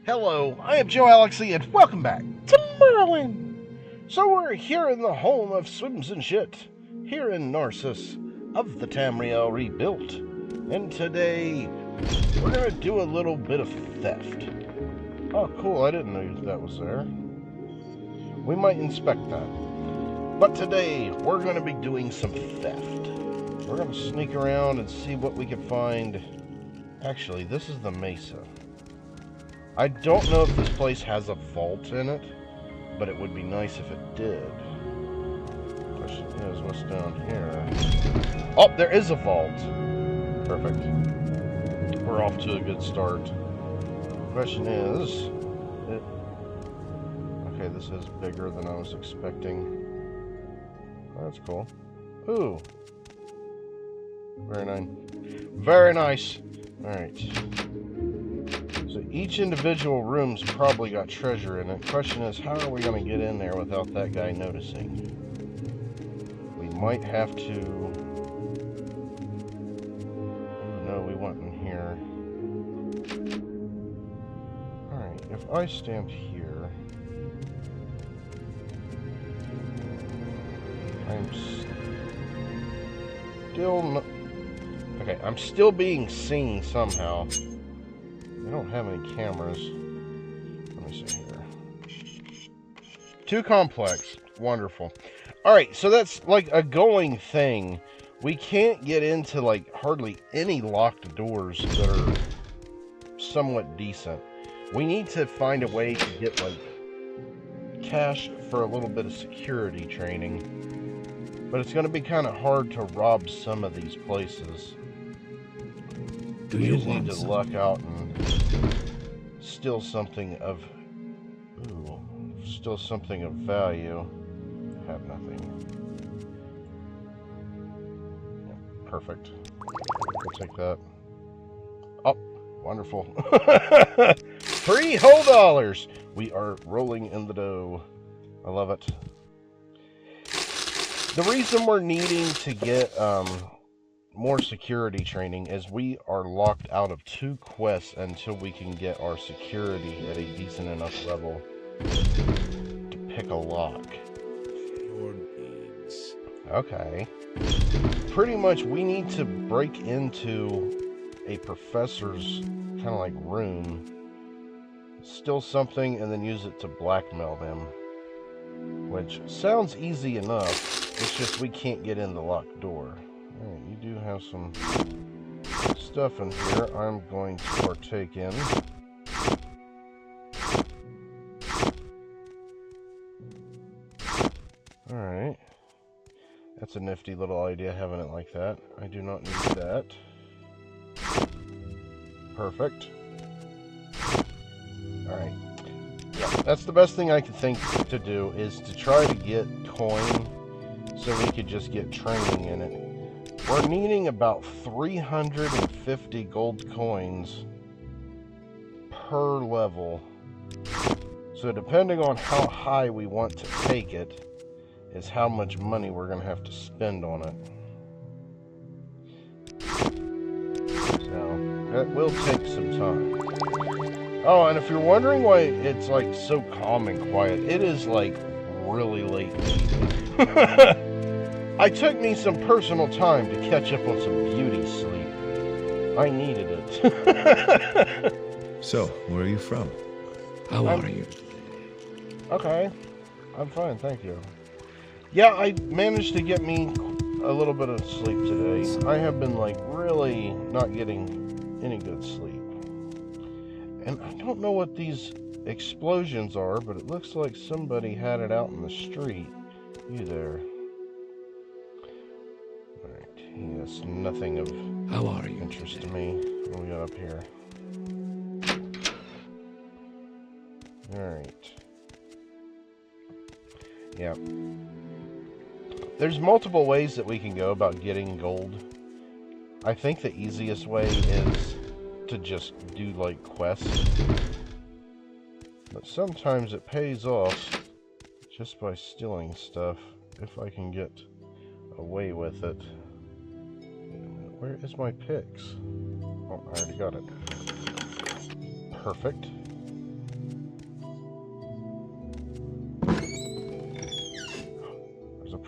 Hello, I am Joalixy, and welcome back to Merlin. So we're here in the home of swims and shit, here in Narsis, of the Tamriel Rebuilt. And today, we're going to do a little bit of theft. Oh, cool, I didn't know that was there. We might inspect that. But today, we're going to be doing some theft. We're going to sneak around and see what we can find. Actually, this is the Mesa. I don't know if this place has a vault in it, but it would be nice if it did. Question is, what's down here? Oh, there is a vault. Perfect. We're off to a good start. Question is, okay, this is bigger than I was expecting. Oh, that's cool. Ooh. Very nice. Very nice. Alright. So each individual room's probably got treasure in it. Question is, how are we going to get in there without that guy noticing? We might have to... Oh no, we went in here. Alright, if I stand here... I'm still not... Okay, I'm still being seen somehow. We don't have any cameras. Let me see here. Too complex. Wonderful. Alright, so that's like a going thing. We can't get into like hardly any locked doors that are somewhat decent. We need to find a way to get like cash for a little bit of security training. But it's going to be kind of hard to rob some of these places. We just need to luck out and steal something of... Ooh, still something of value. Have nothing. Yeah, perfect. We'll take that. Oh, wonderful. 3 whole dollars! We are rolling in the dough. I love it. The reason we're needing to get more security training is we are locked out of 2 quests until we can get our security at a decent enough level to pick a lock. Okay. Pretty much we need to break into a professor's kind of like room, steal something, and then use it to blackmail them. Which sounds easy enough, it's just we can't get in the locked door. Alright, you do have some stuff in here I'm going to partake in. Alright. That's a nifty little idea, having it like that. I do not need that. Perfect. Alright. Yeah, that's the best thing I could think to do, is to try to get coin so we could just get training in it. We're needing about 350 gold coins per level. So depending on how high we want to take it, is how much money we're going to have to spend on it. So, that will take some time. Oh, and if you're wondering why it's like so calm and quiet, it is like really late in the evening. I took me some personal time to catch up on some beauty sleep. I needed it. So, where are you from? How are you? Okay. I'm fine, thank you. Yeah, I managed to get me a little bit of sleep today. I have been, like, really not getting any good sleep. And I don't know what these explosions are, but it looks like somebody had it out in the street. You there. Alright, yes, nothing of interest to me. What do we got up here? Alright. Yep. There's multiple ways that we can go about getting gold. I think the easiest way is to just do like quests. But sometimes it pays off just by stealing stuff if I can get away with it. Where is my picks? Oh, I already got it. Perfect.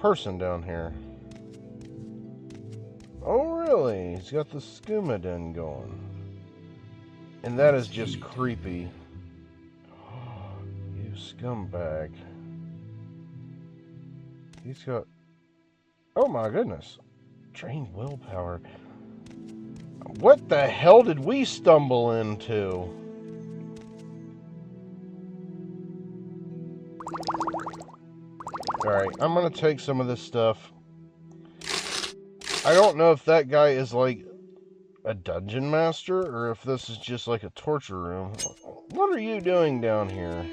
person down here. Oh, really? He's got the skooma den going. And that is just creepy. You scumbag. He's got... Oh my goodness. Trained willpower. What the hell did we stumble into? Alright, I'm gonna take some of this stuff. I don't know if that guy is like a dungeon master or if this is just like a torture room. What are you doing down here?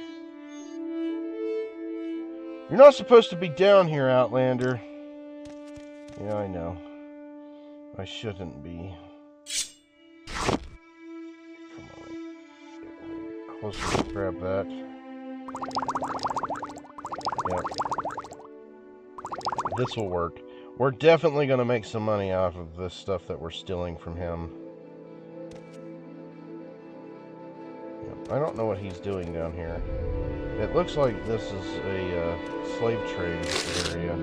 You're not supposed to be down here, Outlander. Yeah, I know. I shouldn't be. Come on. Closer, grab that. Yep. This will work. We're definitely going to make some money off of this stuff that we're stealing from him. Yep. I don't know what he's doing down here. It looks like this is a slave trade area.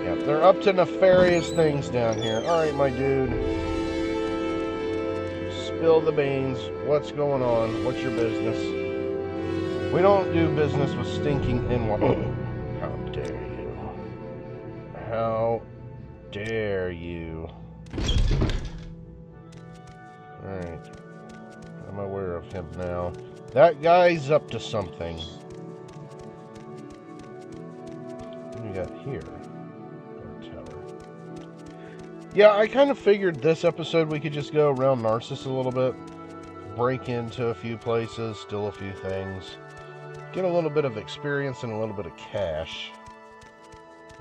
Yep. They're up to nefarious things down here. Alright, my dude. Spill the beans. What's going on? What's your business? We don't do business with stinking in-laws. How dare you? How dare you? Alright. I'm aware of him now. That guy's up to something. What do we got here? Yeah, I kind of figured this episode we could just go around Narsis a little bit, break into a few places, steal a few things, get a little bit of experience and a little bit of cash,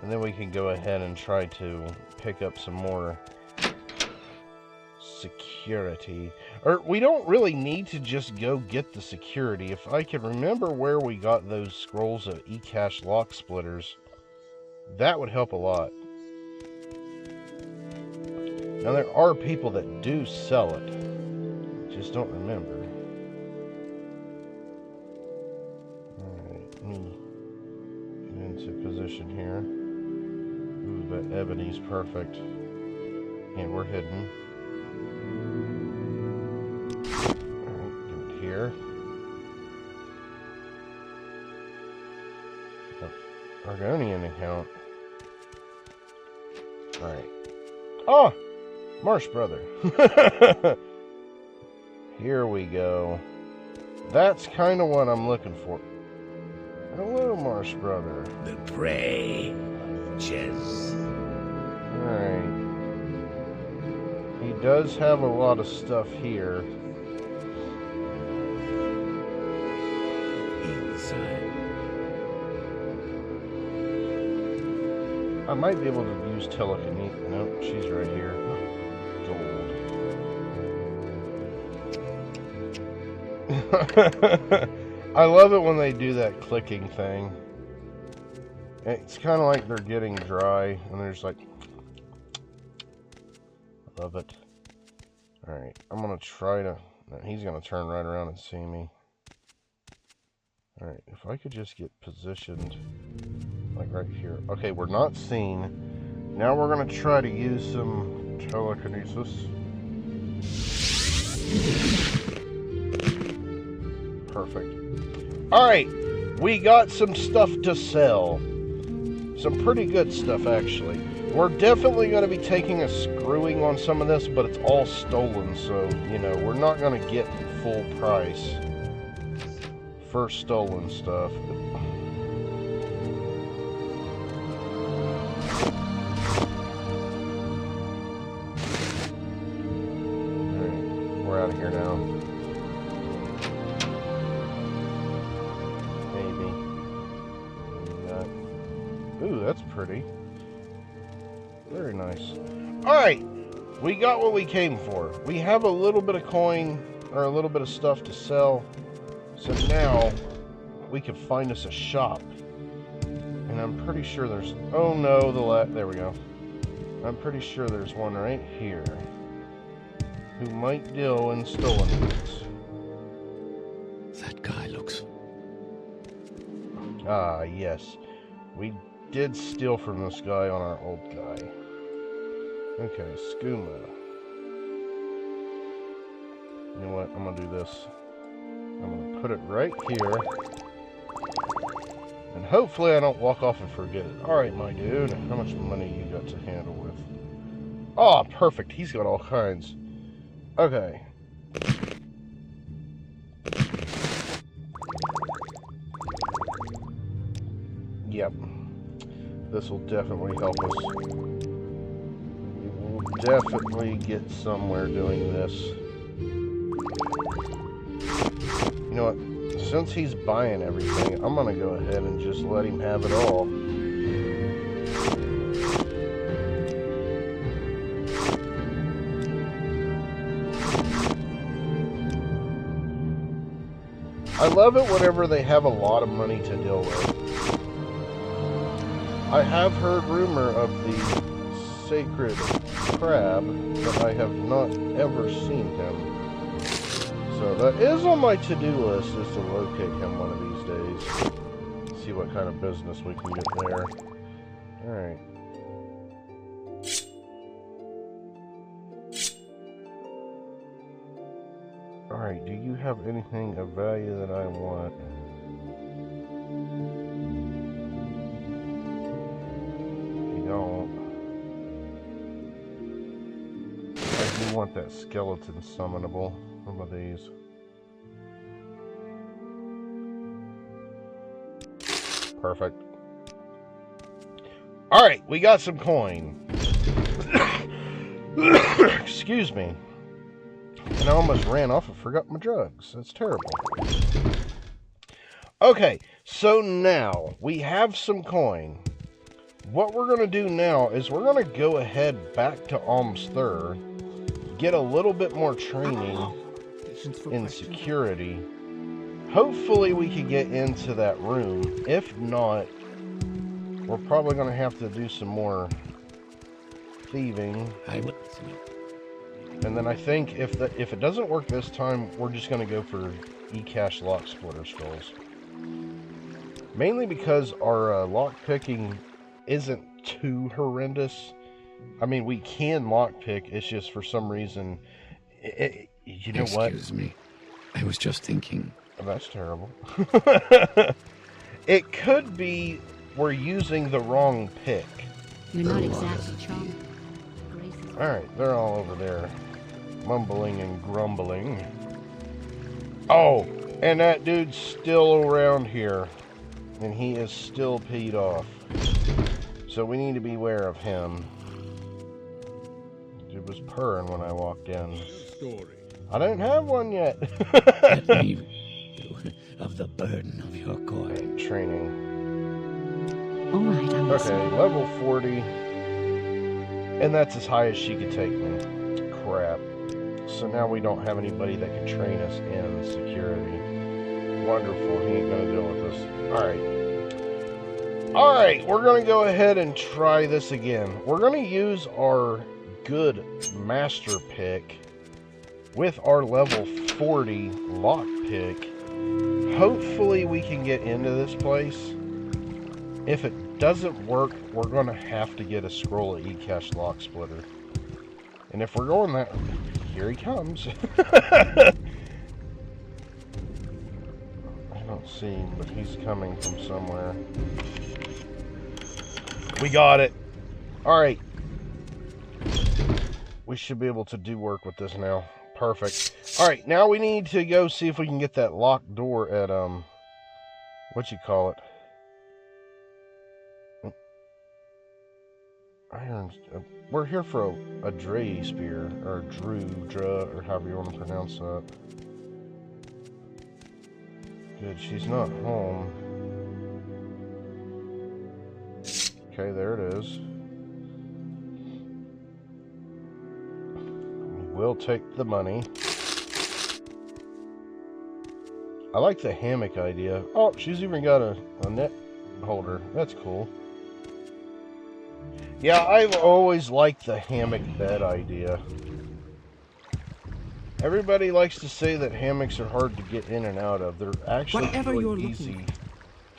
and then we can go ahead and try to pick up some more security. Or, we don't really need to just go get the security. If I can remember where we got those scrolls of e-cache lock splitters, that would help a lot. Now, there are people that do sell it. Just don't remember. Alright, let me get into position here. Ooh, that ebony's perfect. And we're hidden. Alright, do it here. Argonian account. Alright. Oh! Marsh Brother. Here we go. That's kind of what I'm looking for. Hello, Marsh Brother. The prey. Ches. Alright. He does have a lot of stuff here. Inside. I might be able to use telekinesis. Nope, she's right here. I love it when they do that clicking thing. It's kind of like they're getting dry, and they're just like... I love it. Alright, I'm going to try to... No, he's going to turn right around and see me. Alright, if I could just get positioned, like right here. Okay, we're not seen. Now we're going to try to use some telekinesis. Perfect. Alright, we got some stuff to sell. Some pretty good stuff, actually. We're definitely going to be taking a screwing on some of this, but it's all stolen, so, you know, we're not going to get full price for stolen stuff. Alright, we're out of here now. Ooh, that's pretty. Very nice. Alright, we got what we came for. We have a little bit of coin, or a little bit of stuff to sell. So now, we can find us a shop. And I'm pretty sure there's... Oh no, there we go. I'm pretty sure there's one right here. Who might deal in stolen goods. Ah, yes. We did steal from this guy on our old guy. Okay, skooma. You know what? I'm gonna do this. I'm gonna put it right here. And hopefully I don't walk off and forget it. Alright, my dude. How much money you got to handle with? Oh, perfect. He's got all kinds. Okay. Yep. This will definitely help us. We will definitely get somewhere doing this. You know what? Since he's buying everything, I'm gonna go ahead and just let him have it all. I love it whenever they have a lot of money to deal with. I have heard rumor of the sacred crab, but I have not ever seen him. So that is on my to-do list, is to locate him one of these days. See what kind of business we can get there. Alright. Alright, do you have anything of value that I want? You don't. I do want that skeleton summonable. Some of these. Perfect. Alright, we got some coin. Excuse me. And I almost ran off and forgot my drugs. That's terrible. Okay, so now we have some coin. What we're going to do now is we're going to go ahead back to Almsther, get a little bit more training in security. Hopefully we can get into that room. If not, we're probably going to have to do some more thieving. And then I think if it doesn't work this time, we're just going to go for e-cache lock splitter skulls. Mainly because our lock picking isn't too horrendous. I mean, we can lock pick. It's just for some reason, you know what? Excuse me. I was just thinking. Oh, that's terrible. It could be we're using the wrong pick. You're not exactly charming. Alright, they're all over there. Mumbling and grumbling. Oh, and that dude's still around here. And he is still peed off. So we need to beware of him. Dude was purring when I walked in. I don't have one yet. Relieve you of the burden of your coin. Training. Alright, I'm Okay, level 40. And that's as high as she could take me. Crap. So now we don't have anybody that can train us in security. Wonderful, he ain't gonna deal with us. Alright. Alright, we're gonna go ahead and try this again. We're gonna use our good master pick with our level 40 lock pick. Hopefully we can get into this place. If it doesn't work, we're going to have to get a scroll of e-cache lock splitter. And if we're going that... Here he comes. I don't see him, but he's coming from somewhere. We got it. Alright. We should be able to do work with this now. Perfect. Alright, now we need to go see if we can get that locked door at, what you call it? We're here for a Dray spear, or Dra, or however you want to pronounce that. Good, she's not home. Okay, there it is. We'll take the money. I like the hammock idea. Oh, she's even got a net holder. That's cool. Yeah, I've always liked the hammock bed idea. Everybody likes to say that hammocks are hard to get in and out of. They're actually really easy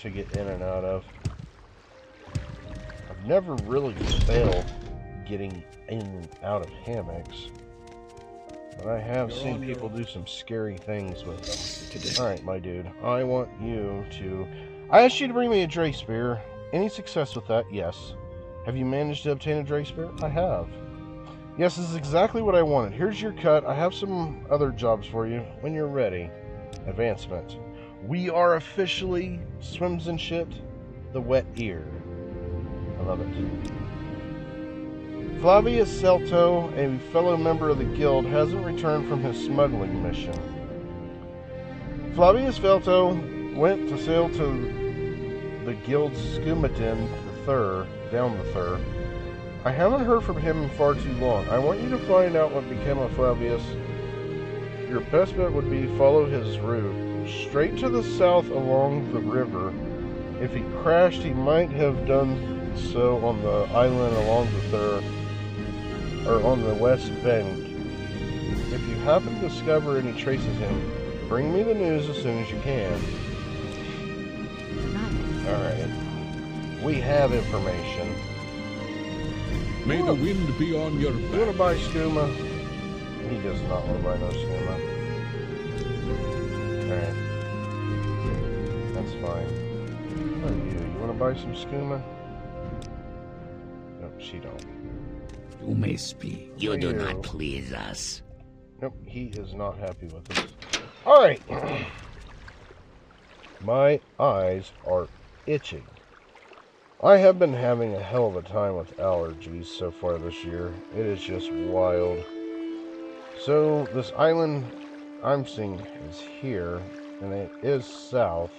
to get in and out of. I've never really failed getting in and out of hammocks, but I have seen people do some scary things with them. Alright, my dude, I want you to... I asked you to bring me a Dray Spear. Any success with that? Yes. Have you managed to obtain a Dray Spear? I have. Yes, this is exactly what I wanted. Here's your cut. I have some other jobs for you when you're ready. Advancement. We are officially Swims and Shit, the Wet Ear. I love it. Flavius Celto, a fellow member of the guild, hasn't returned from his smuggling mission. Flavius Celto went to sail to the guild's Skumatin down the Thur. I haven't heard from him in far too long. I want you to find out what became of Flavius. Your best bet would be follow his route, straight to the south along the river. If he crashed, he might have done so on the island along the Thur, or on the west bank. If you happen to discover any traces of him, bring me the news as soon as you can. Alright. We have information. May the wind be on your back. You want to buy skooma? He does not want to buy no skooma. Alright. That's fine. What are you? You want to buy some skooma? Nope, she don't. You may speak. You do not please us. Nope, he is not happy with us. Alright. My eyes are itching. I have been having a hell of a time with allergies so far this year. It is just wild. So, this island I'm seeing is here, and it is south.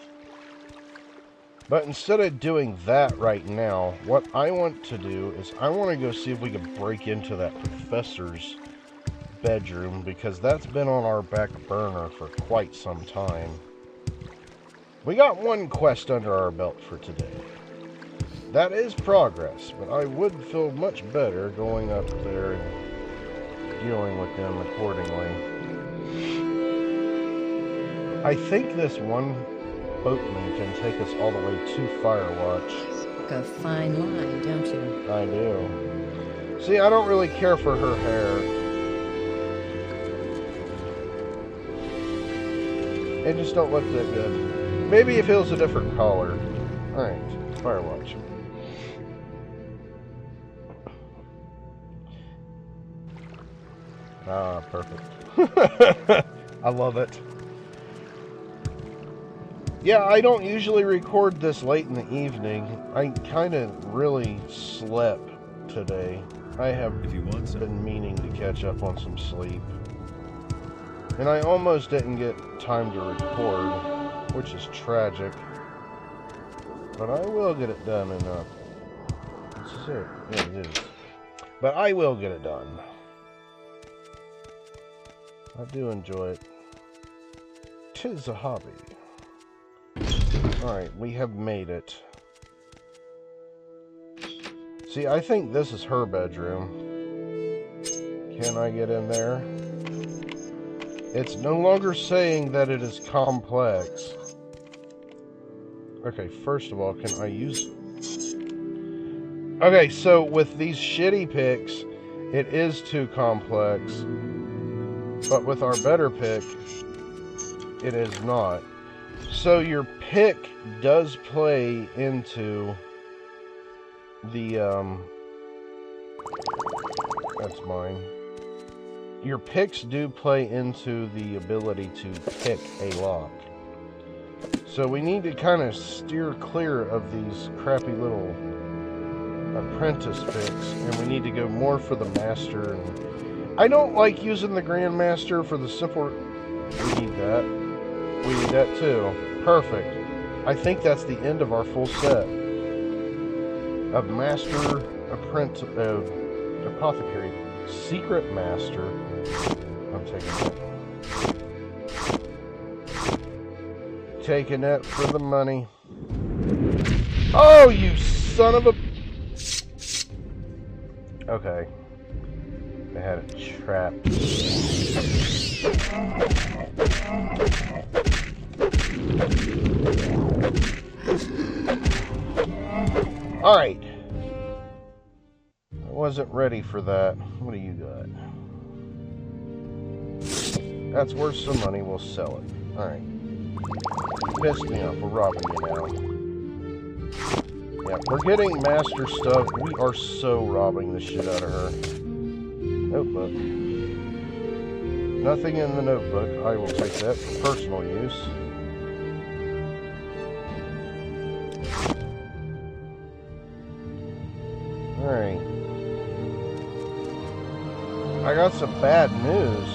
But instead of doing that right now, what I want to do is I want to go see if we can break into that professor's bedroom, because that's been on our back burner for quite some time. We got one quest under our belt for today. That is progress, but I would feel much better going up there and dealing with them accordingly. I think this one boatman can take us all the way to Firewatch. A fine line, don't you? I do. See, I don't really care for her hair. It just don't look that good. Maybe if it was a different color. Alright, Firewatch. Ah, perfect. I love it. Yeah, I don't usually record this late in the evening. I kind of really slept today. I have been meaning to catch up on some sleep. And I almost didn't get time to record, which is tragic. But I will get it done in this is it. Yeah, it is. But I will get it done. I do enjoy it. 'Tis a hobby. Alright, we have made it. See, I think this is her bedroom. Can I get in there? It's no longer saying that it is complex. Okay, first of all, can I use... Okay, so with these shitty picks, it is too complex. But with our better pick, it is not. So your pick does play into the, that's mine. Your picks do play into the ability to pick a lock. So we need to kind of steer clear of these crappy little apprentice picks, and we need to go more for the master. And I don't like using the Grandmaster for the simple... We need that. We need that too. Perfect. I think that's the end of our full set. Of Master, Apothecary, Secret Master. I'm taking that. Taking that for the money. Oh, you son of a... Okay. They had it trapped. Alright. I wasn't ready for that. What do you got? That's worth some money. We'll sell it. Alright. Pissed me off. We're robbing you now. Yeah, we're getting master stuff. We are so robbing the shit out of her. Notebook. Nothing in the notebook. I will take that for personal use. Alright. I got some bad news.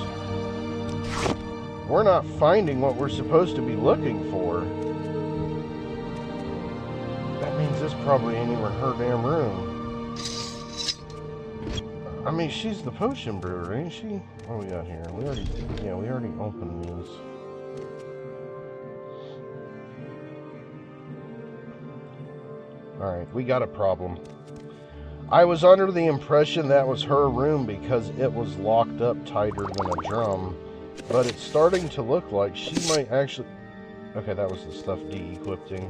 We're not finding what we're supposed to be looking for. That means this probably ain't even her damn room. I mean, she's the potion brewer, ain't she? What do we got here? We already opened these. Alright, we got a problem. I was under the impression that was her room because it was locked up tighter than a drum. But it's starting to look like she might actually... Okay, that was the stuff de-equipping.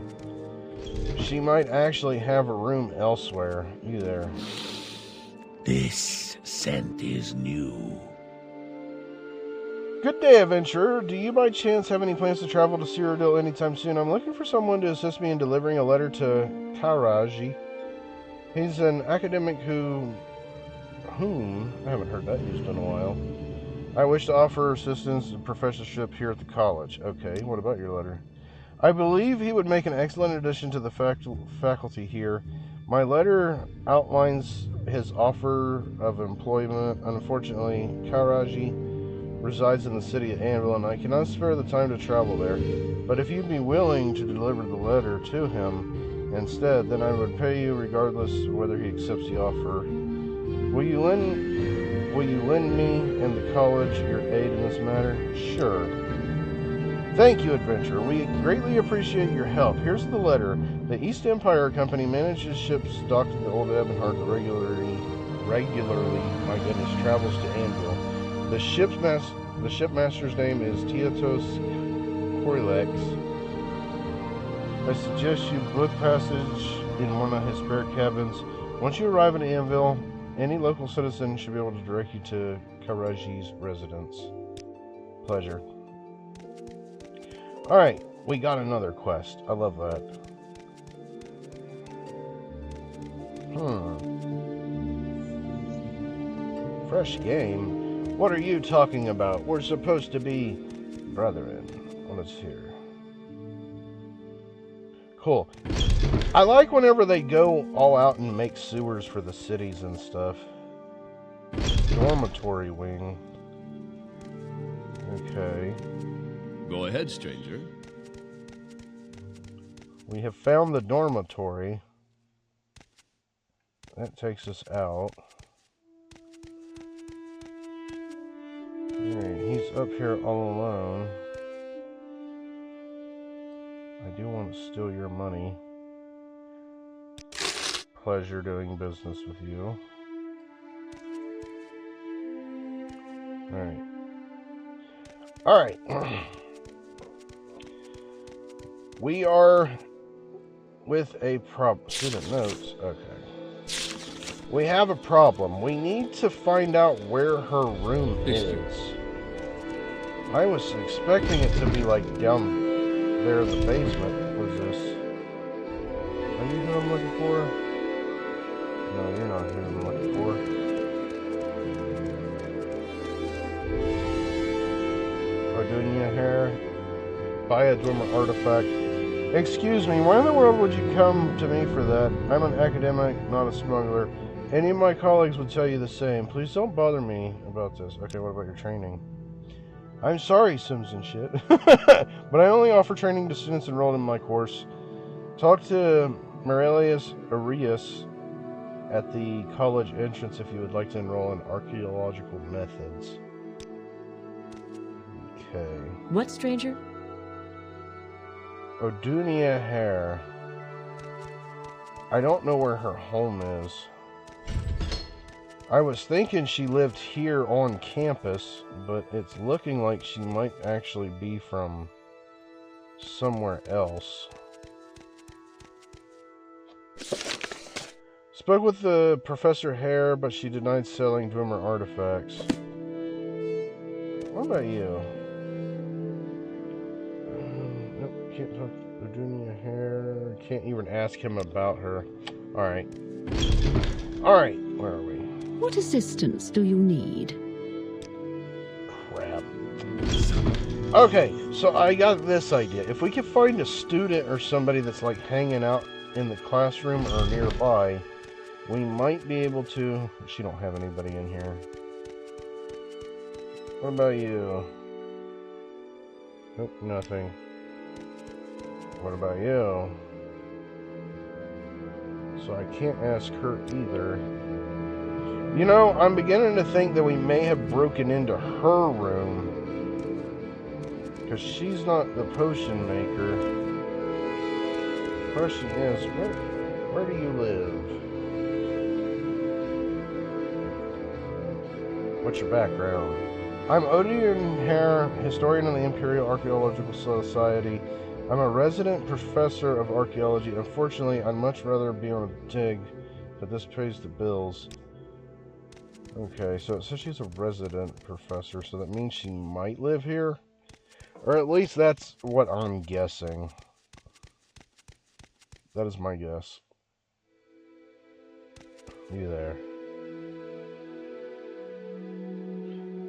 She might actually have a room elsewhere. You there? This scent is new. Good day, adventurer. Do you by chance have any plans to travel to Cyrodiil anytime soon? I'm looking for someone to assist me in delivering a letter to Karaji. He's an academic whom I haven't heard that used in a while. I wish to offer assistance and professorship here at the college. Okay, what about your letter? I believe he would make an excellent addition to the faculty here. My letter outlines his offer of employment. Unfortunately, Karaji resides in the city of Anvil, and I cannot spare the time to travel there. But if you'd be willing to deliver the letter to him instead, then I would pay you regardless of whether he accepts the offer. Will you lend me and the college your aid in this matter? Sure. Thank you, adventurer. We greatly appreciate your help. Here's the letter. The East Empire Company manages ships docked at the Old Ebonheart that regularly, my goodness, travels to Anvil. The shipmaster's name is Tietos Corlex. I suggest you book passage in one of his spare cabins. Once you arrive in Anvil, any local citizen should be able to direct you to Karaji's residence. Pleasure. Alright, we got another quest. I love that. Fresh game? What are you talking about? We're supposed to be brethren. Well, let's hear. Cool. I like whenever they go all out and make sewers for the cities and stuff. Dormitory wing. Okay. Go ahead, stranger. We have found the dormitory. That takes us out. Alright, he's up here all alone. I do want to steal your money. Pleasure doing business with you. Alright. Alright. We are with a problem. Student notes. Okay. We have a problem. We need to find out where her room is. I was expecting it to be like down there in the basement. What is this? Are you who I'm looking for? No, you're not who I'm looking for. Argonian hair. Buy a Dwemer artifact. Excuse me, why in the world would you come to me for that? I'm an academic, not a smuggler. Any of my colleagues would tell you the same. Please don't bother me about this. Okay, what about your training? I'm sorry, Sims and shit. But I only offer training to students enrolled in my course. Talk to Marelius Arias at the college entrance if you would like to enroll in archaeological methods. Okay. What, stranger? Odunia Hare. I don't know where her home is. I was thinking she lived here on campus, but it's looking like she might actually be from somewhere else. Spoke with the Professor Hare, but she denied selling Boomer artifacts. What about you? Nope, can't talk to Argonian Hare. Can't even ask him about her. Alright. Alright, where are we? What assistance do you need? Crap. Okay, so I got this idea. If we could find a student or somebody that's like hanging out in the classroom or nearby, we might be able to... She don't have anybody in here. What about you? Nope, nothing. What about you? So I can't ask her either. You know, I'm beginning to think that we may have broken into her room. Because she's not the potion maker. Question is, where do you live? What's your background? I'm Odian Hare, historian of the Imperial Archaeological Society. I'm a resident professor of archaeology. Unfortunately, I'd much rather be on a dig, but this pays the bills. Okay, so it says she's a resident professor, so that means she might live here? Or at least that's what I'm guessing. That is my guess. You there.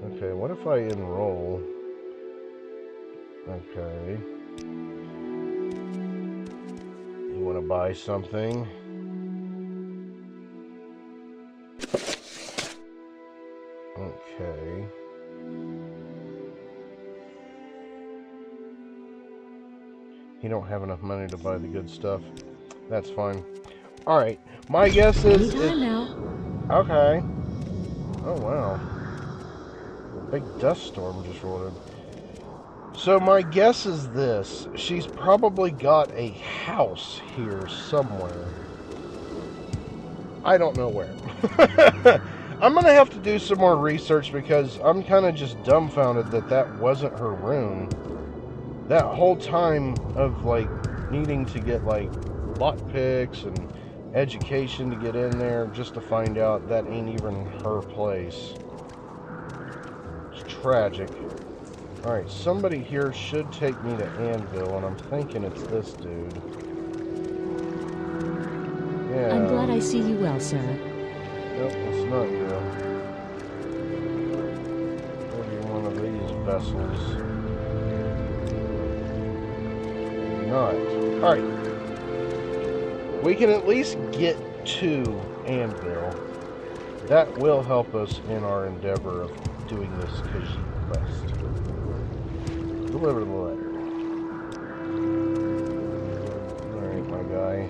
Okay, what if I enroll? Okay. You want to buy something? Okay. You don't have enough money to buy the good stuff. That's fine. Alright, my guess is... Anytime now. Okay. Oh, wow. A big dust storm just rolled in. So my guess is this. She's probably got a house here somewhere. I don't know where. I'm going to have to do some more research because I'm kind of just dumbfounded that that wasn't her room. That whole time of, like, needing to get, like, lockpicks and education to get in there just to find out that ain't even her place. It's tragic. Alright, somebody here should take me to Anvil, and I'm thinking it's this dude. Yeah. I'm glad I see you well, sir. Nope, it's not you. Maybe one of these vessels. Maybe not. Alright. We can at least get to Anvil. That will help us in our endeavor of doing this Khajiit quest. Deliver the letter. Alright, my guy.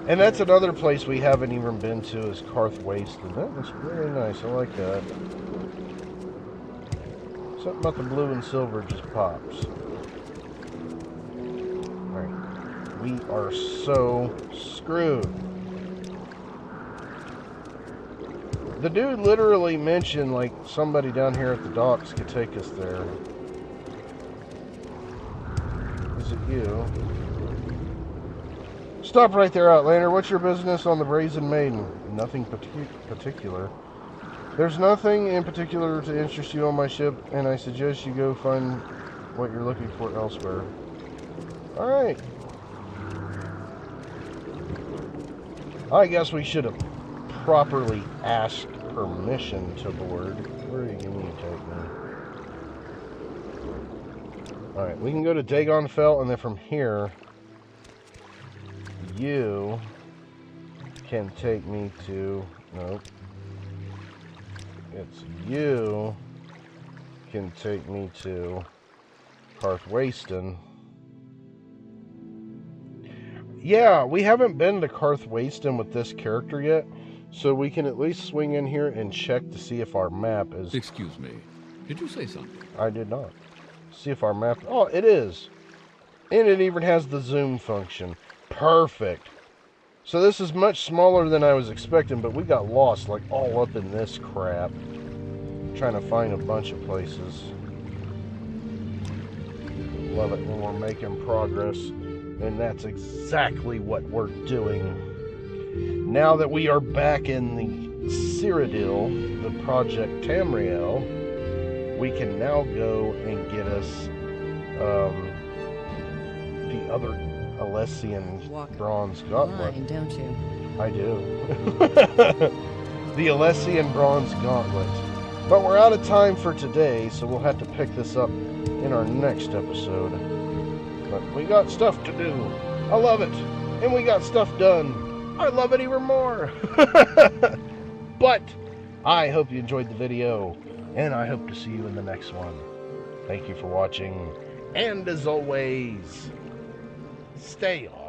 And that's another place we haven't even been to is Karthwaston. That was very nice. I like that. Something about the blue and silver just pops. Alright. We are so screwed. The dude literally mentioned, like, somebody down here at the docks could take us there. Is it you? Stop right there, Outlander. What's your business on the Brazen Maiden? Nothing particular. There's nothing in particular to interest you on my ship, and I suggest you go find what you're looking for elsewhere. Alright. I guess we should have properly asked permission to board. Where are you going to take me? Alright, we can go to Dagonfell, and then from here, you can take me to... Nope. It's you can take me to Karthwaston. Yeah, we haven't been to Karthwaston with this character yet, so we can at least swing in here and check to see if our map is... Excuse me. Did you say something? I did not. See if our map... Oh, it is. And it even has the zoom function. Perfect. So this is much smaller than I was expecting, but we got lost like all up in this crap. Trying to find a bunch of places. Love it when we're making progress. And that's exactly what we're doing. now that we are back in the Cyrodiil, the Project Tamriel, we can now go and get us the other Alessian bronze gauntlet. Line, don't you? I do. The Alessian bronze gauntlet. But we're out of time for today, so we'll have to pick this up in our next episode. But we got stuff to do. I love it. And we got stuff done. I love it even more. But I hope you enjoyed the video, and I hope to see you in the next one. Thank you for watching, and as always, stay on.